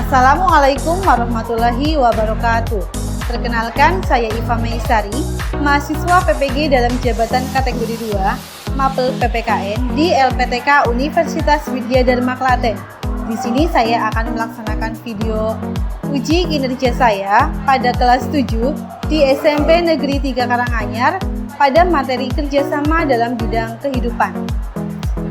Assalamualaikum warahmatullahi wabarakatuh. Perkenalkan, saya Iva Meisari, mahasiswa PPG dalam jabatan kategori 2, Mapel PPKN di LPTK Universitas Widya Dharma Klaten. Di sini saya akan melaksanakan video uji kinerja saya pada kelas 7 di SMP Negeri 3 Karanganyar pada materi kerjasama dalam bidang kehidupan.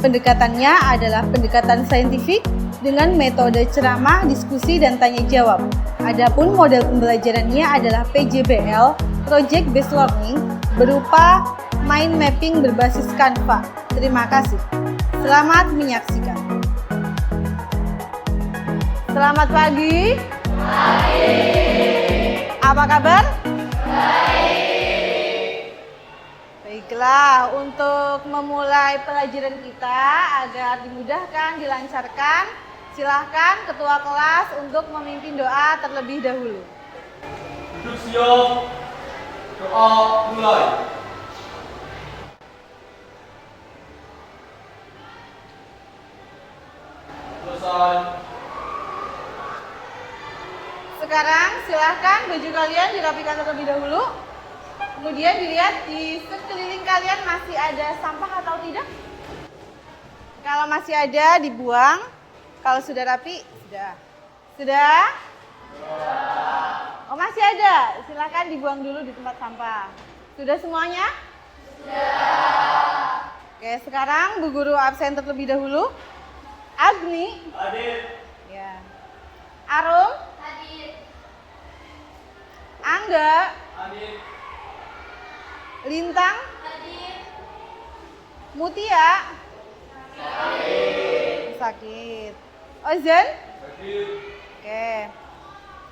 Pendekatannya adalah pendekatan saintifik dengan metode ceramah, diskusi, dan tanya jawab. Adapun model pembelajarannya adalah PJBL, Project Based Learning, berupa mind mapping berbasis Canva. Terima kasih. Selamat menyaksikan. Selamat pagi. Pagi. Apa kabar? Baik. Baiklah, untuk memulai pelajaran kita agar dimudahkan, dilancarkan, silahkan ketua kelas untuk memimpin doa terlebih dahulu. Duduk siap, doa mulai. Selesai. Sekarang silahkan baju kalian dirapikan terlebih dahulu. Kemudian dilihat di sekeliling kalian masih ada sampah atau tidak. Kalau masih ada, dibuang. Kalau sudah rapi, sudah. Sudah? Oh, masih ada. Silakan dibuang dulu di tempat sampah. Sudah semuanya? Sudah. Oke, sekarang Bu Guru absen terlebih dahulu. Agni? Hadir. Ya. Arum? Hadir. Angga? Hadir. Lintang? Hadir. Mutia? Sakit. Ozan? Hadir. Oke.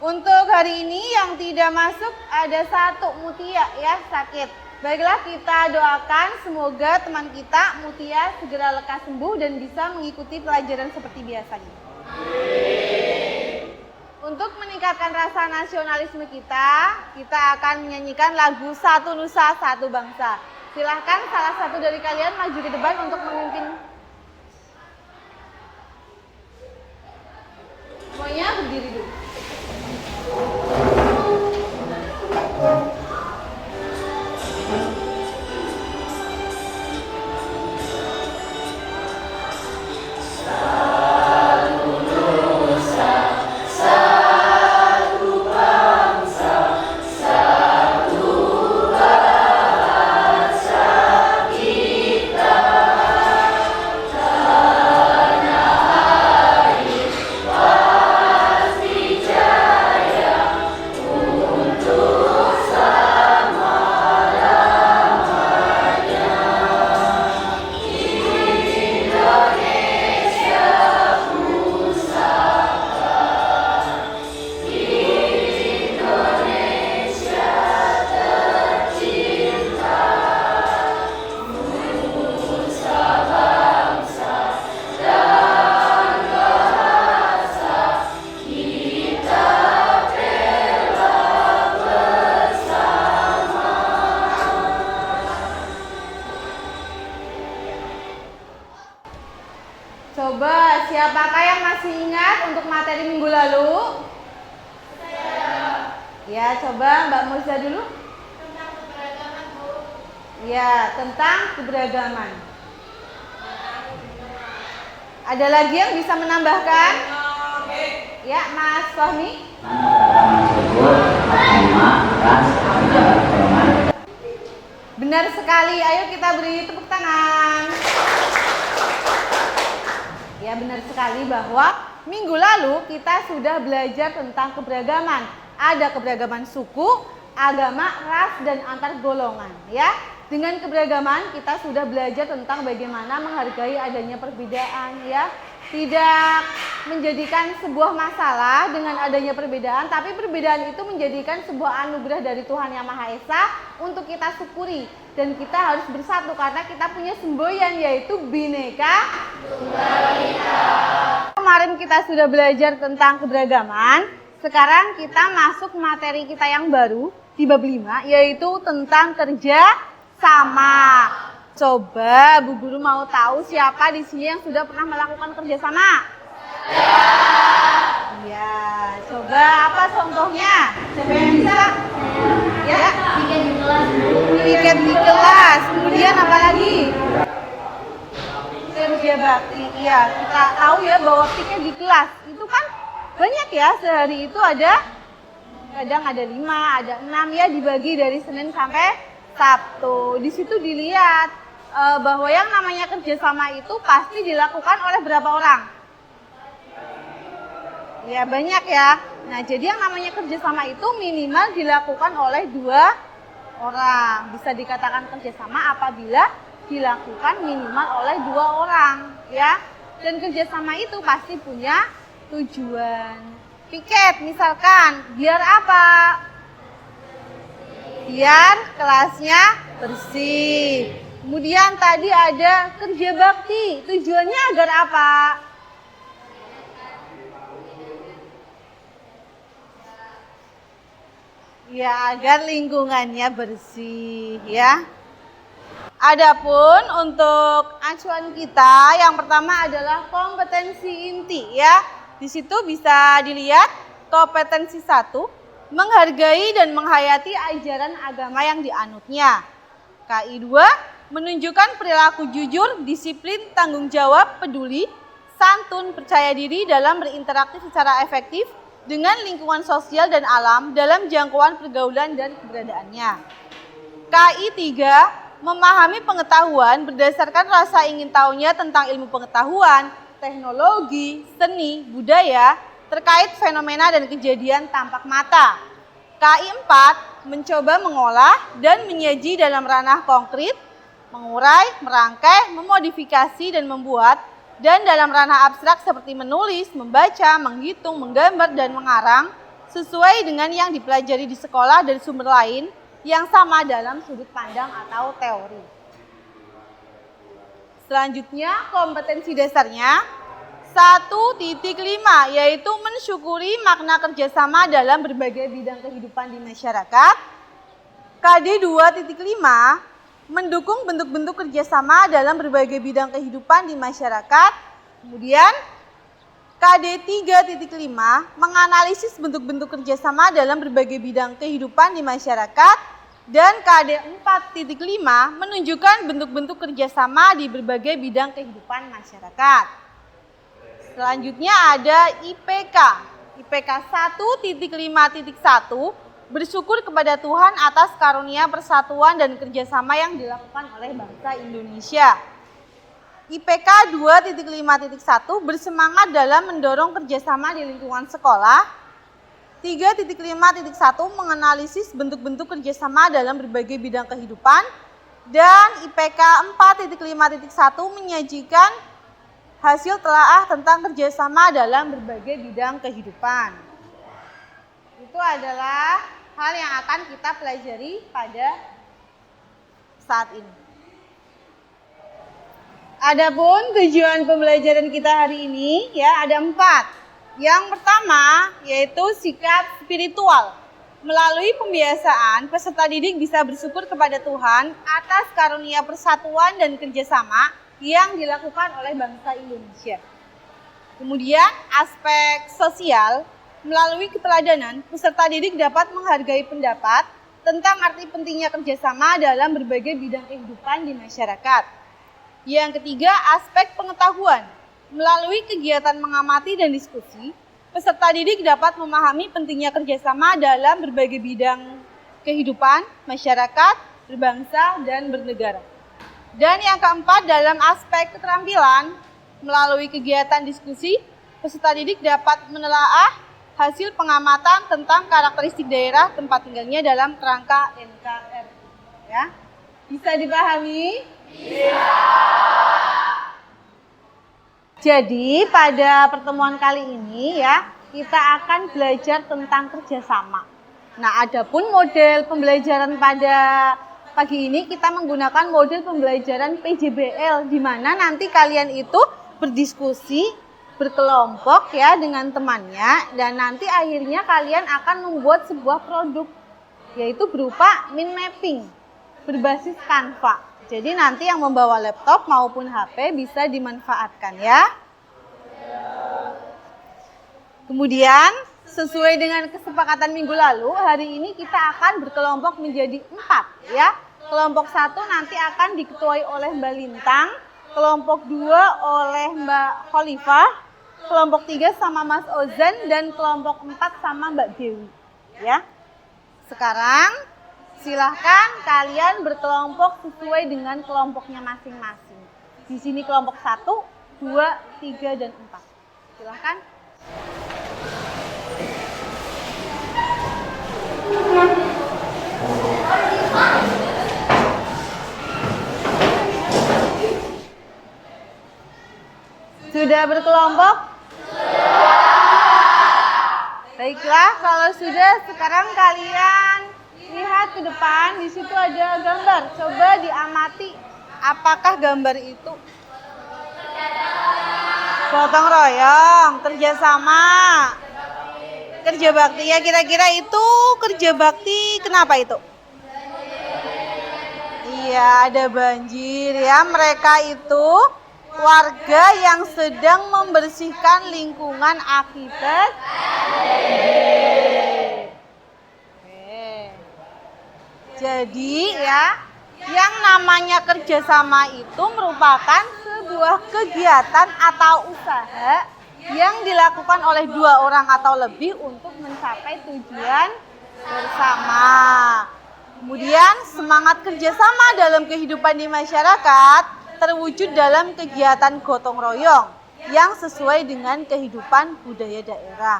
Untuk hari ini yang tidak masuk ada satu, Mutia ya, sakit. Baiklah, kita doakan semoga teman kita Mutia segera lekas sembuh dan bisa mengikuti pelajaran seperti biasanya. Untuk meningkatkan rasa nasionalisme kita akan menyanyikan lagu Satu Nusa Satu Bangsa. Silahkan salah satu dari kalian maju ke depan untuk memimpin. Semuanya berdiri dulu. Coba, siapakah yang masih ingat untuk materi minggu lalu? Ya, coba Mbak Murza dulu. Tentang keberagaman, Bu. Ya, tentang keberagaman. Ada lagi yang bisa menambahkan? Ya, Mas Fahmi. Benar sekali, ayo kita beri tepuk tangan. Ya, benar sekali bahwa minggu lalu kita sudah belajar tentang keberagaman. Ada keberagaman suku, agama, ras, dan antar golongan. Ya, dengan keberagaman kita sudah belajar tentang bagaimana menghargai adanya perbedaan. Ya, tidak menjadikan sebuah masalah dengan adanya perbedaan, tapi perbedaan itu menjadikan sebuah anugerah dari Tuhan Yang Maha Esa untuk kita syukuri. Dan kita harus bersatu karena kita punya semboyan, yaitu Bhinneka Tunggal Ika. Kemarin kita sudah belajar tentang keberagaman. Sekarang kita masuk materi kita yang baru di bab 5, yaitu tentang kerja sama. Coba Bu Guru mau tahu siapa di sini yang sudah pernah melakukan kerjasama? Ya. apa contohnya? Siapa yang bisa? Ya, Tiket di kelas, Bu. tiket di kelas. Kemudian apa lagi? Kerja bakti. Iya, kita tahu ya bahwa tiket di kelas itu kan banyak ya. Sehari itu ada kadang ada 5, ada 6 ya, dibagi dari Senin sampai Sabtu. Di situ dilihat bahwa yang namanya kerjasama itu pasti dilakukan oleh berapa orang? Ya banyak ya. Nah jadi yang namanya kerjasama itu minimal dilakukan oleh 2 orang. Bisa dikatakan kerjasama apabila dilakukan minimal oleh 2 orang ya. Dan kerjasama itu pasti punya tujuan. Piket misalkan, biar apa? Biar kelasnya bersih. Kemudian tadi ada kerja bakti, tujuannya agar apa? Ya, agar lingkungannya bersih ya. Adapun untuk acuan kita yang pertama adalah kompetensi inti ya. Di situ bisa dilihat kompetensi 1, menghargai dan menghayati ajaran agama yang dianutnya. KI 2, menunjukkan perilaku jujur, disiplin, tanggung jawab, peduli, santun, percaya diri dalam berinteraksi secara efektif dengan lingkungan sosial dan alam dalam jangkauan pergaulan dan keberadaannya. KI 3, memahami pengetahuan berdasarkan rasa ingin tahunya tentang ilmu pengetahuan, teknologi, seni, budaya, terkait fenomena dan kejadian tampak mata. KI 4, mencoba mengolah dan menyaji dalam ranah konkret, mengurai, merangkai, memodifikasi, dan membuat, dan dalam ranah abstrak seperti menulis, membaca, menghitung, menggambar, dan mengarang, sesuai dengan yang dipelajari di sekolah dan sumber lain yang sama dalam sudut pandang atau teori. Selanjutnya, kompetensi dasarnya 1.5, yaitu mensyukuri makna kerjasama dalam berbagai bidang kehidupan di masyarakat. KD 2.5, mendukung bentuk-bentuk kerjasama dalam berbagai bidang kehidupan di masyarakat. Kemudian KD 3.5, menganalisis bentuk-bentuk kerjasama dalam berbagai bidang kehidupan di masyarakat. Dan KD 4.5, menunjukkan bentuk-bentuk kerjasama di berbagai bidang kehidupan masyarakat. Selanjutnya ada IPK. IPK 1.5.1, bersyukur kepada Tuhan atas karunia persatuan dan kerjasama yang dilakukan oleh bangsa Indonesia. IPK 2.5.1, bersemangat dalam mendorong kerjasama di lingkungan sekolah. 3.5.1, menganalisis bentuk-bentuk kerjasama dalam berbagai bidang kehidupan. Dan IPK 4.5.1, menyajikan hasil telaah tentang kerjasama dalam berbagai bidang kehidupan. Itu adalah hal yang akan kita pelajari pada saat ini. Adapun tujuan pembelajaran kita hari ini ya ada 4. Yang pertama yaitu sikap spiritual. Melalui pembiasaan, peserta didik bisa bersyukur kepada Tuhan atas karunia persatuan dan kerjasama yang dilakukan oleh bangsa Indonesia. Kemudian aspek sosial, melalui keteladanan, peserta didik dapat menghargai pendapat tentang arti pentingnya kerjasama dalam berbagai bidang kehidupan di masyarakat. Yang ketiga, aspek pengetahuan. Melalui kegiatan mengamati dan diskusi, peserta didik dapat memahami pentingnya kerjasama dalam berbagai bidang kehidupan, masyarakat, berbangsa, dan bernegara. Dan yang keempat, dalam aspek keterampilan, melalui kegiatan diskusi, peserta didik dapat menelaah hasil pengamatan tentang karakteristik daerah tempat tinggalnya dalam kerangka NKRI. Ya. Bisa dipahami? Bisa. Jadi pada pertemuan kali ini ya, kita akan belajar tentang kerjasama. Nah, adapun model pembelajaran pada pagi ini kita menggunakan model pembelajaran PJBL, di mana nanti kalian itu berdiskusi, berkelompok ya dengan temannya, dan nanti akhirnya kalian akan membuat sebuah produk, yaitu berupa mind mapping berbasis Canva. Jadi nanti yang membawa laptop maupun HP bisa dimanfaatkan ya. Kemudian sesuai dengan kesepakatan minggu lalu, hari ini kita akan berkelompok menjadi 4 ya. Kelompok 1 nanti akan diketuai oleh Mbak Lintang, kelompok 2 oleh Mbak Khalifah, kelompok 3 sama Mas Ozan, dan kelompok 4 sama Mbak Dewi ya. Sekarang silahkan kalian berkelompok sesuai dengan kelompoknya masing-masing. Di sini kelompok 1, 2, 3, dan 4. Silahkan. Sudah berkelompok? Baiklah, kalau sudah sekarang kalian lihat ke depan, di situ ada gambar. Coba diamati, apakah gambar itu? Gotong royong, kerjasama, kerja bakti. Ya kira-kira itu kerja bakti, kenapa itu? Iya, ada banjir ya. Mereka itu warga yang sedang membersihkan lingkungan akibat banjir. Oke. Jadi ya, yang namanya kerjasama itu merupakan sebuah kegiatan atau usaha yang dilakukan oleh 2 orang atau lebih untuk mencapai tujuan bersama. Kemudian semangat kerjasama dalam kehidupan di masyarakat terwujud dalam kegiatan gotong royong yang sesuai dengan kehidupan budaya daerah.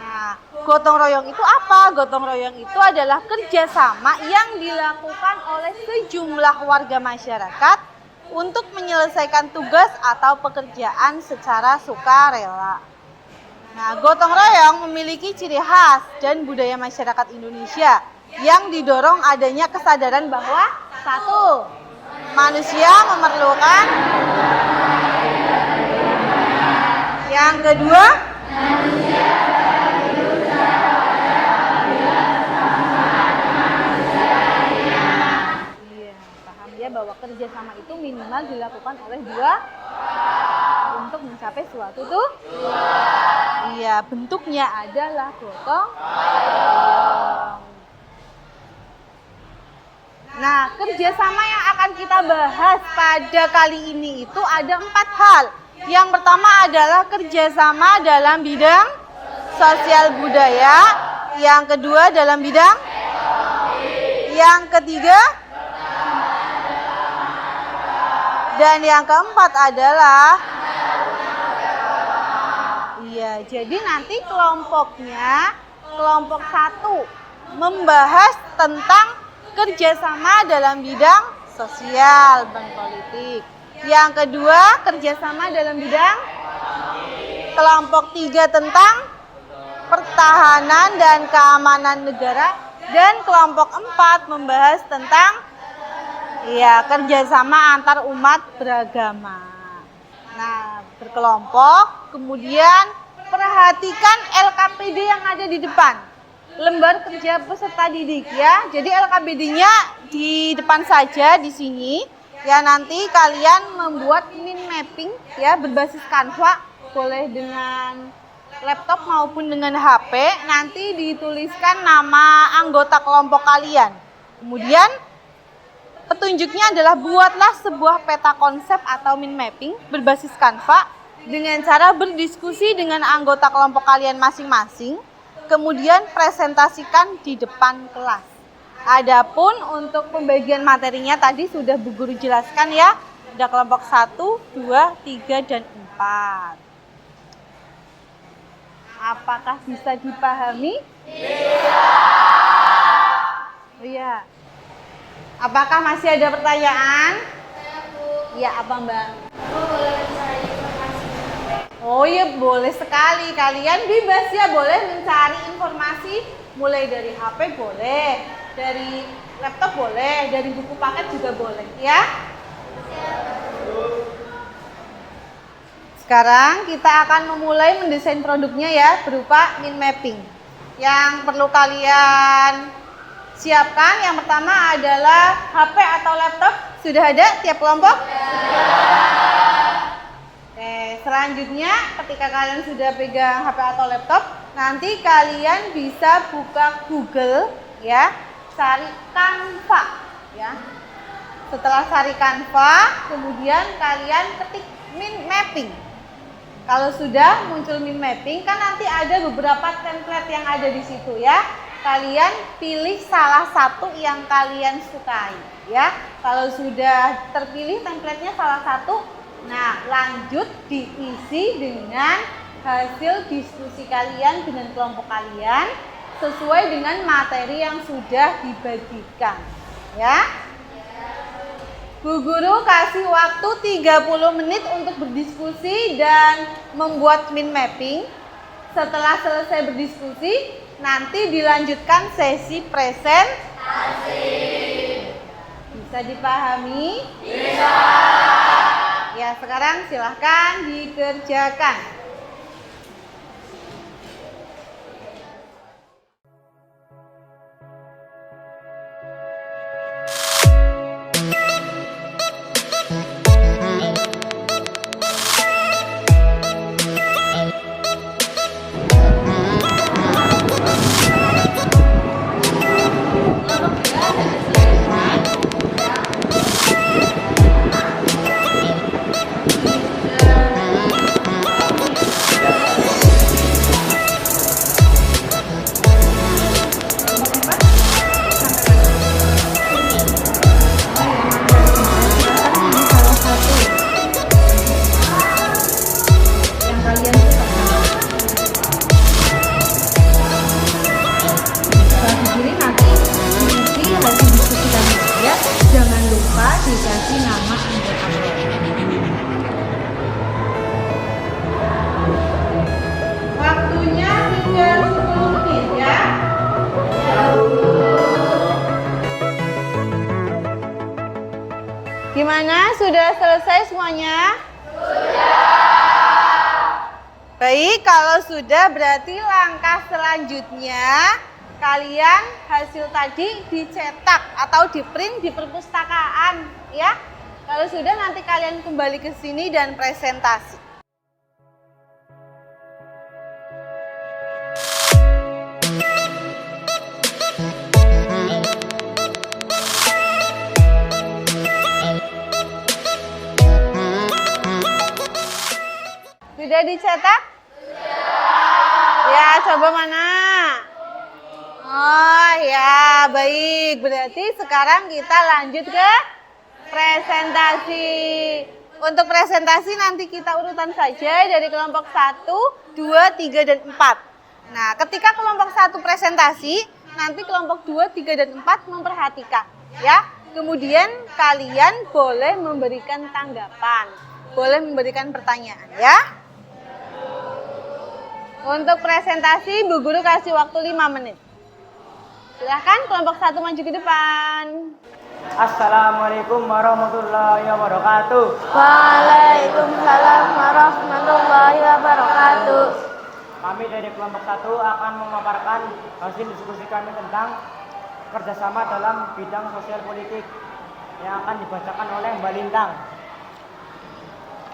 Nah, gotong royong itu apa? Gotong royong itu adalah kerjasama yang dilakukan oleh sejumlah warga masyarakat untuk menyelesaikan tugas atau pekerjaan secara sukarela. Nah, gotong royong memiliki ciri khas dan budaya masyarakat Indonesia yang didorong adanya kesadaran bahwa 1. Manusia memerlukan. Yang kedua, iya, paham ya bahwa kerjasama itu minimal dilakukan oleh 2 untuk mencapai suatu tuh. Iya, bentuknya adalah gotong royong. Nah, kerjasama yang akan kita bahas pada kali ini itu ada 4 hal. Yang pertama adalah kerjasama dalam bidang sosial budaya. Yang kedua dalam bidang ekonomi. Yang ketiga dan yang keempat adalah iya, jadi nanti kelompoknya, kelompok 1 membahas tentang kerjasama dalam bidang sosial dan politik. Yang kedua, kerjasama dalam bidang kelompok 3 tentang pertahanan dan keamanan negara. Dan kelompok 4 membahas tentang ya, kerjasama antar umat beragama. Nah, berkelompok, kemudian perhatikan LKPD yang ada di depan. Lembar kerja peserta didik ya. Jadi LKPD-nya di depan saja di sini. Ya, nanti kalian membuat min mapping ya berbasis Canva, boleh dengan laptop maupun dengan HP. Nanti dituliskan nama anggota kelompok kalian. Kemudian petunjuknya adalah buatlah sebuah peta konsep atau min mapping berbasis Canva dengan cara berdiskusi dengan anggota kelompok kalian masing-masing. Kemudian presentasikan di depan kelas. Adapun untuk pembagian materinya tadi sudah Bu Guru jelaskan ya. Ada kelompok 1, 2, 3, dan 4. Apakah bisa dipahami? Bisa. Iya. Apakah masih ada pertanyaan? Iya, apa Mbak? Oh iya, boleh sekali. Kalian bebas ya, boleh mencari informasi mulai dari HP boleh, dari laptop boleh, dari buku paket juga boleh ya. Sekarang kita akan memulai mendesain produknya ya berupa min mapping. Yang perlu kalian siapkan yang pertama adalah HP atau laptop. Sudah ada tiap kelompok? Oke, selanjutnya ketika kalian sudah pegang HP atau laptop, nanti kalian bisa buka Google ya, cari Canva ya. Setelah cari Canva, kemudian kalian ketik mind mapping. Kalau sudah muncul mind mapping, kan nanti ada beberapa template yang ada di situ ya. Kalian pilih salah satu yang kalian sukai ya. Kalau sudah terpilih template-nya salah satu, nah lanjut diisi dengan hasil diskusi kalian dengan kelompok kalian sesuai dengan materi yang sudah dibagikan ya. Bu Guru kasih waktu 30 menit untuk berdiskusi dan membuat mind mapping. Setelah selesai berdiskusi, nanti dilanjutkan sesi presentasi. Bisa dipahami? Bisa. Ya, sekarang silahkan dikerjakan. Dikasih nama anggota waktunya tinggal 10 menit ya. Gimana? Sudah selesai semuanya? Sudah. Baik, kalau sudah berarti langkah selanjutnya kalian hasil tadi dicetak atau diprint di perpustakaan ya. Kalau sudah nanti kalian kembali ke sini dan presentasi. Sudah dicetak? Sudah. Ya, coba mana? Oh ya, baik. Berarti sekarang kita lanjut ke presentasi. Untuk presentasi nanti kita urutan saja dari kelompok 1, 2, 3, dan 4. Nah, ketika kelompok 1 presentasi, nanti kelompok 2, 3, dan 4 memperhatikan. Ya. Kemudian kalian boleh memberikan tanggapan, boleh memberikan pertanyaan ya. Untuk presentasi, Bu Guru kasih waktu 5 menit. Silahkan kelompok 1 maju ke depan. Assalamualaikum warahmatullahi wabarakatuh. Waalaikumsalam warahmatullahi wabarakatuh. Kami dari kelompok 1 akan memaparkan hasil diskusi kami tentang kerjasama dalam bidang sosial politik yang akan dibacakan oleh Mbak Lintang.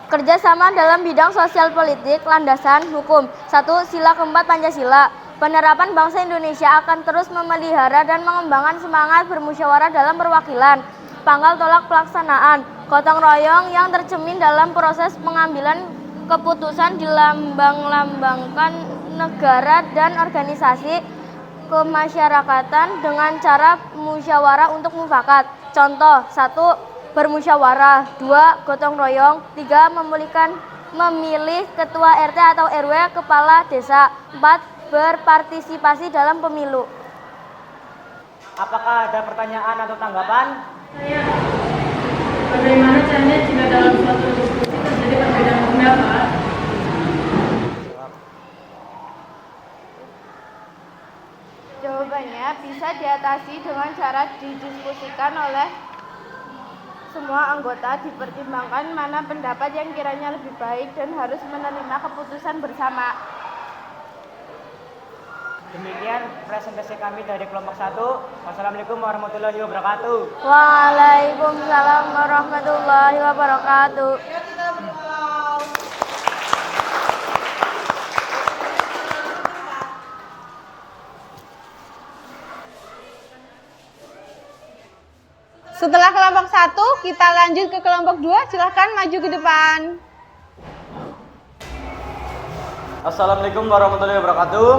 Kerjasama dalam bidang sosial politik, landasan hukum. 1. Sila keempat Pancasila. Penerapan bangsa Indonesia akan terus memelihara dan mengembangkan semangat bermusyawarah dalam perwakilan. Pangkal tolak pelaksanaan. Gotong royong yang tercermin dalam proses pengambilan keputusan dilambang-lambangkan negara dan organisasi kemasyarakatan dengan cara musyawarah untuk mufakat. Contoh, 1. Bermusyawarah, 2. Gotong royong, 3. Memilih ketua RT atau RW, kepala desa, 4. Berpartisipasi dalam pemilu. Apakah ada pertanyaan atau tanggapan? Bagaimana caranya jika dalam suatu diskusi terjadi perbedaan pendapat? Jawabannya bisa diatasi dengan cara didiskusikan oleh semua anggota, dipertimbangkan mana pendapat yang kiranya lebih baik dan harus menerima keputusan bersama. Demikian presentasi kami dari kelompok 1. Wassalamualaikum warahmatullahi wabarakatuh. Waalaikumsalam warahmatullahi wabarakatuh. Ya, kita berdoa. Setelah kelompok 1, kita lanjut ke kelompok 2. Silahkan maju ke depan. Assalamualaikum warahmatullahi wabarakatuh.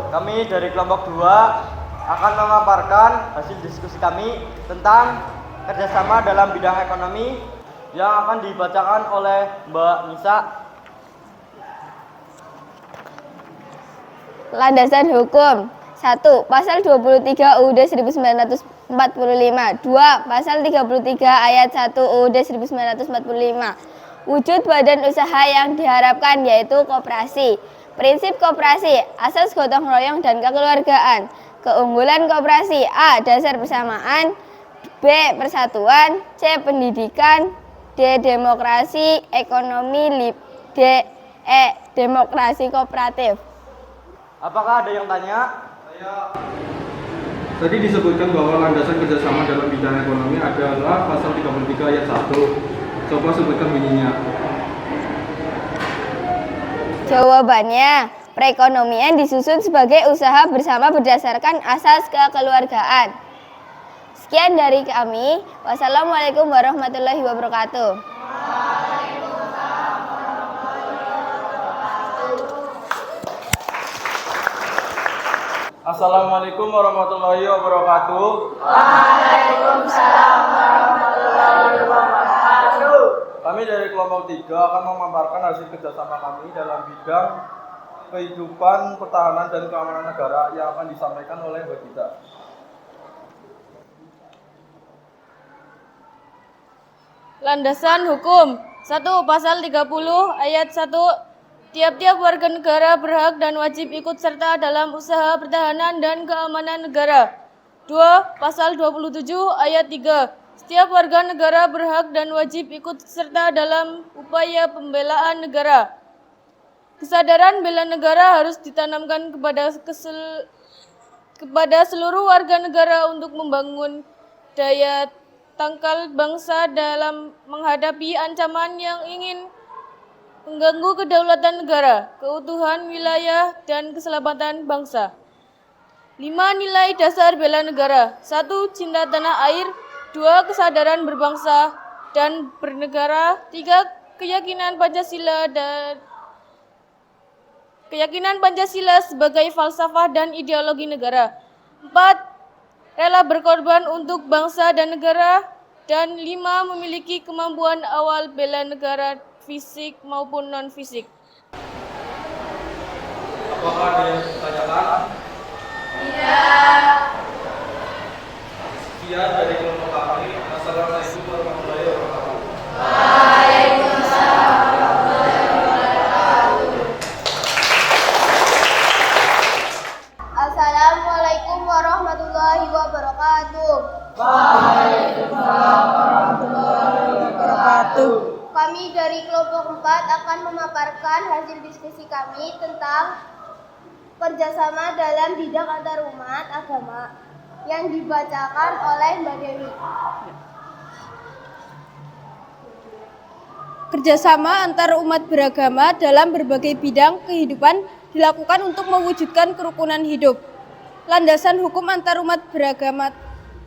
Kami dari kelompok 2 akan memaparkan hasil diskusi kami tentang kerjasama dalam bidang ekonomi yang akan dibacakan oleh Mbak Nisa. Landasan hukum. 1. Pasal 23 UUD 1945. 2. Pasal 33 ayat 1 UUD 1945. Wujud badan usaha yang diharapkan yaitu koperasi. Prinsip koperasi, asas gotong royong dan kekeluargaan. Keunggulan koperasi: A. Dasar persamaan, B. Persatuan, C. Pendidikan, D. Demokrasi ekonomi, D. Demokrasi kooperatif. Apakah ada yang tanya? Tadi disebutkan bahwa landasan kerjasama dalam bidang ekonomi adalah pasal 33 ayat 1. Coba sebutkan bunyinya. Jawabannya, perekonomian disusun sebagai usaha bersama berdasarkan asas kekeluargaan. Sekian dari kami. Wassalamualaikum warahmatullahi wabarakatuh. Assalamualaikum warahmatullahi wabarakatuh. Kami dari kelompok 3 akan memaparkan hasil kerjasama kami dalam bidang kehidupan, pertahanan, dan keamanan negara yang akan disampaikan oleh Mbak Gita. Landasan hukum. 1. Pasal 30 ayat 1. Tiap-tiap warga negara berhak dan wajib ikut serta dalam usaha pertahanan dan keamanan negara. 2. Pasal 27 ayat 3. Setiap warga negara berhak dan wajib ikut serta dalam upaya pembelaan negara. Kesadaran bela negara harus ditanamkan kepada seluruh warga negara untuk membangun daya tangkal bangsa dalam menghadapi ancaman yang ingin mengganggu kedaulatan negara, keutuhan wilayah, dan keselamatan bangsa. 5. Nilai dasar bela negara. 1. Cinta tanah air. 2. Kesadaran berbangsa dan bernegara. 3. Keyakinan Pancasila sebagai falsafah dan ideologi negara. 4. Rela berkorban untuk bangsa dan negara. Dan 5. Memiliki kemampuan awal bela negara fisik maupun non-fisik. Apakah ada yang ditanyakan? Sekian dari kelompok kami. Assalamualaikum warahmatullahi wabarakatuh. Assalamualaikum warahmatullahi wabarakatuh. Kami dari kelompok 4 akan memaparkan hasil diskusi kami tentang kerjasama dalam bidang antarumat agama yang dibacakan oleh Mbak Dewi. Kerjasama antar umat beragama dalam berbagai bidang kehidupan dilakukan untuk mewujudkan kerukunan hidup. Landasan hukum antar umat beragama.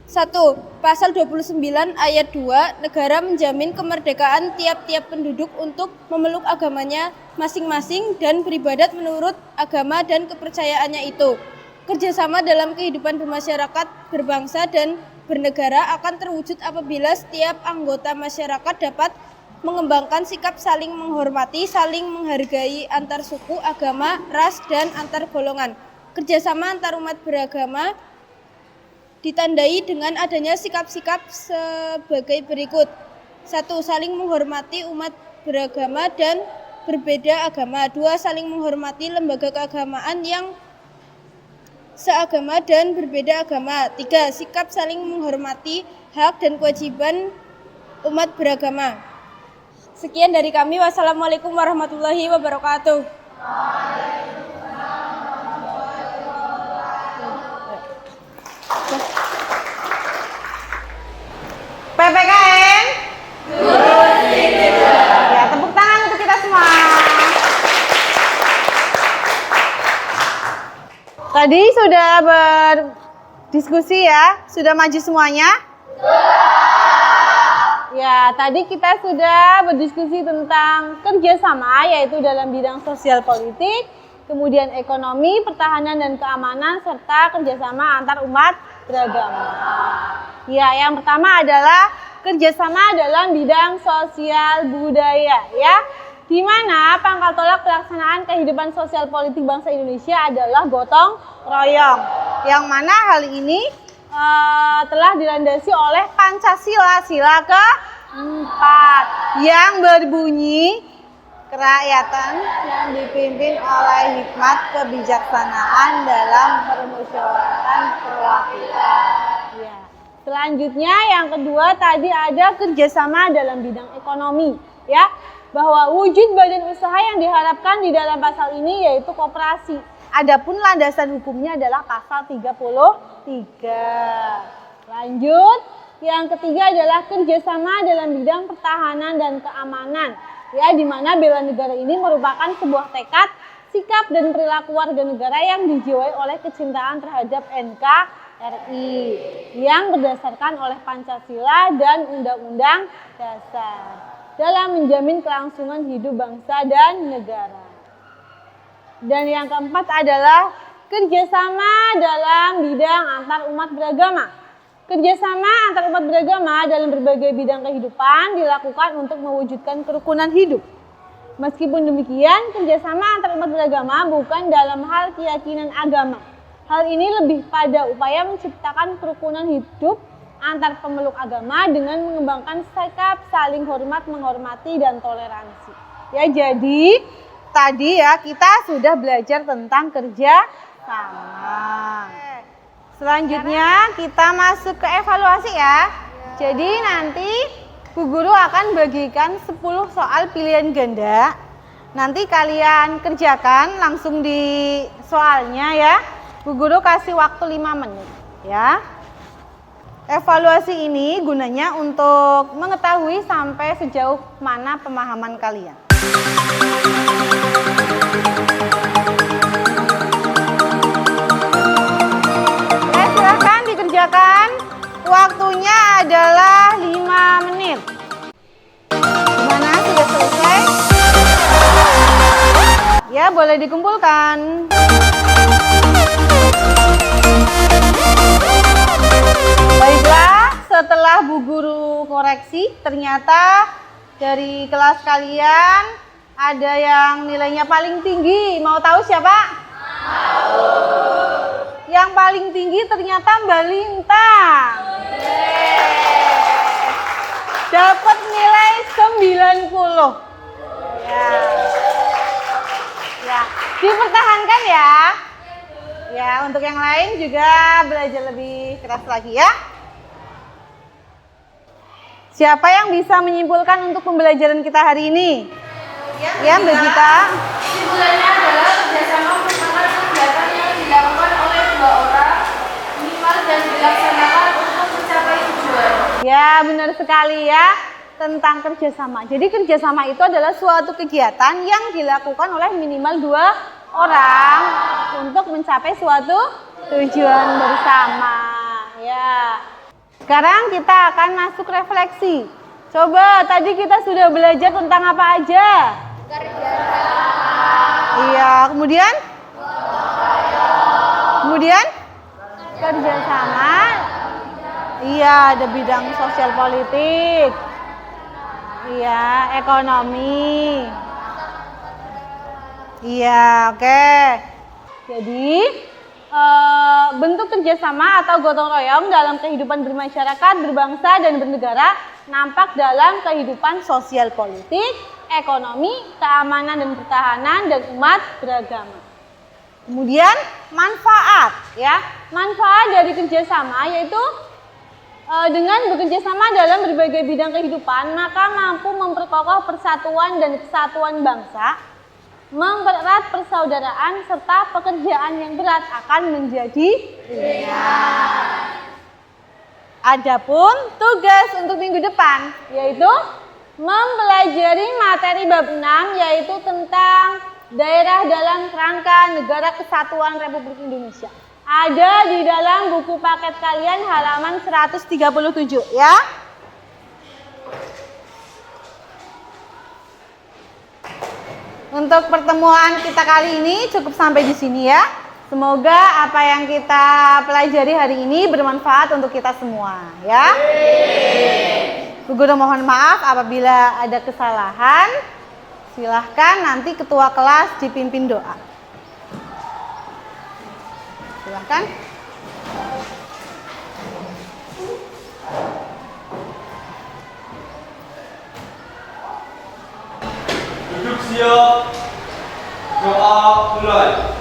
1. Pasal 29 ayat 2, negara menjamin kemerdekaan tiap-tiap penduduk untuk memeluk agamanya masing-masing dan beribadat menurut agama dan kepercayaannya itu. Kerjasama dalam kehidupan bermasyarakat, berbangsa, dan bernegara akan terwujud apabila setiap anggota masyarakat dapat mengembangkan sikap saling menghormati, saling menghargai antar suku, agama, ras, dan antar golongan. Kerjasama antar umat beragama ditandai dengan adanya sikap-sikap sebagai berikut. 1. Saling menghormati umat beragama dan berbeda agama. 2. Saling menghormati lembaga keagamaan yang seagama dan berbeda agama. 3. Sikap saling menghormati hak dan kewajiban umat beragama. Sekian dari kami. Wassalamualaikum warahmatullahi wabarakatuh. PPKN ya, tepuk tangan untuk kita semua. Tadi sudah berdiskusi ya, sudah maju semuanya? Ya, tadi kita sudah berdiskusi tentang kerjasama, yaitu dalam bidang sosial politik, kemudian ekonomi, pertahanan dan keamanan, serta kerjasama antar umat beragama. Ya, yang pertama adalah kerjasama dalam bidang sosial budaya, ya. Di mana pangkal tolak pelaksanaan kehidupan sosial politik bangsa Indonesia adalah gotong royong. Yang mana hal ini telah dilandasi oleh Pancasila, sila ke-4 yang berbunyi kerakyatan yang dipimpin oleh hikmat kebijaksanaan dalam permusyawaratan perwakilan. Ya. Selanjutnya yang kedua tadi ada kerjasama dalam bidang ekonomi, ya. Bahwa wujud badan usaha yang diharapkan di dalam pasal ini yaitu koperasi. Adapun landasan hukumnya adalah pasal 33. Lanjut, yang ketiga adalah kerjasama dalam bidang pertahanan dan keamanan. Ya, di mana bela negara ini merupakan sebuah tekad, sikap dan perilaku warga negara yang dijiwai oleh kecintaan terhadap NKRI yang berdasarkan oleh Pancasila dan Undang-Undang Dasar dalam menjamin kelangsungan hidup bangsa dan negara. Dan yang keempat adalah kerjasama dalam bidang antar umat beragama. Kerjasama antar umat beragama dalam berbagai bidang kehidupan dilakukan untuk mewujudkan kerukunan hidup. Meskipun demikian, kerjasama antar umat beragama bukan dalam hal keyakinan agama. Hal ini lebih pada upaya menciptakan kerukunan hidup antar pemeluk agama dengan mengembangkan sikap saling hormat, menghormati, dan toleransi. Ya, jadi tadi ya kita sudah belajar tentang kerja sama. Selanjutnya kita masuk ke evaluasi ya. Jadi nanti Bu Guru akan bagikan 10 soal pilihan ganda. Nanti kalian kerjakan langsung di soalnya ya. Bu Guru kasih waktu 5 menit ya. Evaluasi ini gunanya untuk mengetahui sampai sejauh mana pemahaman kalian. Oke, silahkan dikerjakan. Waktunya adalah 5 menit. Gimana? Sudah selesai? Ya, boleh dikumpulkan. Baiklah, setelah Bu Guru koreksi, ternyata dari kelas kalian ada yang nilainya paling tinggi. Mau tahu siapa? Tahu. Yang paling tinggi ternyata Mbak Lintang. Dapat nilai 90. Ya. Ya, dipertahankan ya. Ya, untuk yang lain juga belajar lebih keras lagi ya. Siapa yang bisa menyimpulkan untuk pembelajaran kita hari ini? Ya, Mbak Gita. Kesimpulannya adalah kerjasama merupakan kegiatan yang dilakukan oleh 2 orang minimal dan dilaksanakan untuk mencapai tujuan. Ya, benar sekali ya tentang kerjasama. Jadi kerjasama itu adalah suatu kegiatan yang dilakukan oleh minimal 2 orang untuk mencapai suatu tujuan bersama. Ya. Sekarang kita akan masuk refleksi. Coba tadi kita sudah belajar tentang apa aja? Iya, kemudian? Kemudian? Kerjasama. Iya, ada bidang sosial politik. Iya, ekonomi. Iya, oke. Jadi bentuk kerjasama atau gotong royong dalam kehidupan bermasyarakat, berbangsa, dan bernegara nampak dalam kehidupan sosial politik, ekonomi, keamanan dan pertahanan, dan umat beragama. Kemudian manfaat, ya, manfaat dari kerjasama yaitu dengan bekerjasama dalam berbagai bidang kehidupan, maka mampu memperkokoh persatuan dan kesatuan bangsa, mempererat persaudaraan, serta pekerjaan yang berat akan menjadi ringan. Adapun tugas untuk minggu depan yaitu mempelajari materi bab 6 yaitu tentang daerah dalam kerangka Negara Kesatuan Republik Indonesia. Ada di dalam buku paket kalian halaman 137 ya. Untuk pertemuan kita kali ini cukup sampai di sini ya. Semoga apa yang kita pelajari hari ini bermanfaat untuk kita semua ya. Bu Guru mohon maaf apabila ada kesalahan. Silahkan nanti ketua kelas dipimpin doa. Silahkan. Duduk siap. Doa mulai.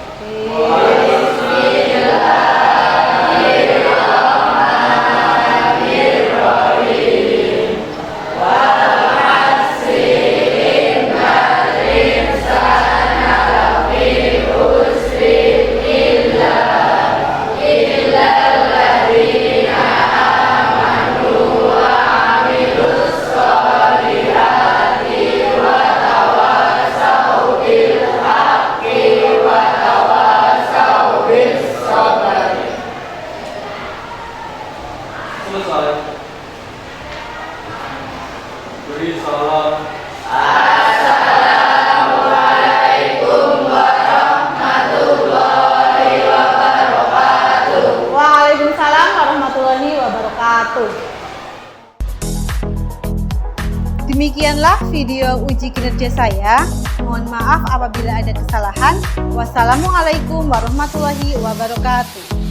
Selesai. Beri salam. Waalaikumsalam warahmatullahi wabarakatuh. Demikianlah video uji kinerja saya. Mohon maaf apabila ada kesalahan. Wassalamualaikum warahmatullahi wabarakatuh.